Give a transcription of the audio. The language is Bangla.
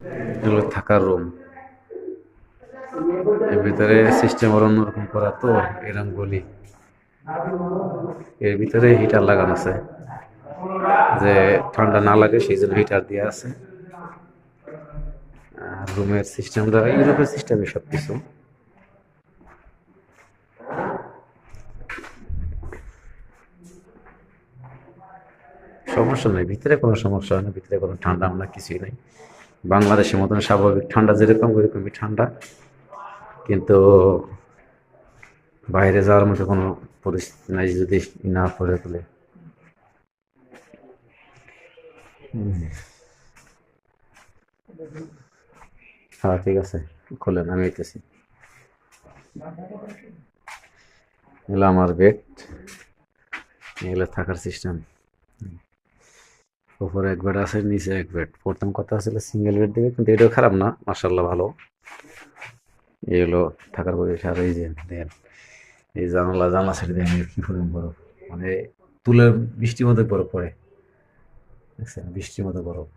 এগুলো থাকার রুম। এর ভিতরে সিস্টেম আর অন্যরকম করা তো, এরম গলি। এর ভিতরে হিটার লাগানো আছে, যে ঠান্ডা না লাগে সেই জন্য হিটার দেওয়া আছে। আর রুমের সিস্টেমটা ইউরোপের সিস্টেমে সব কিছু। সমস্যা নেই, ভিতরে কোনো সমস্যা হয় না, ভিতরে কোনো ঠান্ডা না কিছুই নেই। বাংলাদেশের মতন স্বাভাবিক ঠান্ডা যেরকম ওইরকমই ঠান্ডা, কিন্তু বাইরে যাওয়ার মতো কোনো পরিস্থিতি নাই যদি না পড়ে তোলে। হ্যাঁ ঠিক আছে, খোলেন, আমি আইতেছি। এগুলো আমার বেড, এগুলো থাকার সিস্টেম। উপরে এক বেড আছে, নিচে এক বেড। প্রথম কথা ছিল সিঙ্গেল বেড দিবে, কিন্তু এটাও খারাপ না, মার্শাল্লাহ ভালো। এগুলো থাকার পরিবেশ। আর এই যে দেখেন, এই জানালা জানলা ছেড়ে দেখেন কি পরিমাণ বরফ, মানে তুলের বৃষ্টির মতো বরফ পড়ে, দেখছেন, বৃষ্টির মতো বরফ।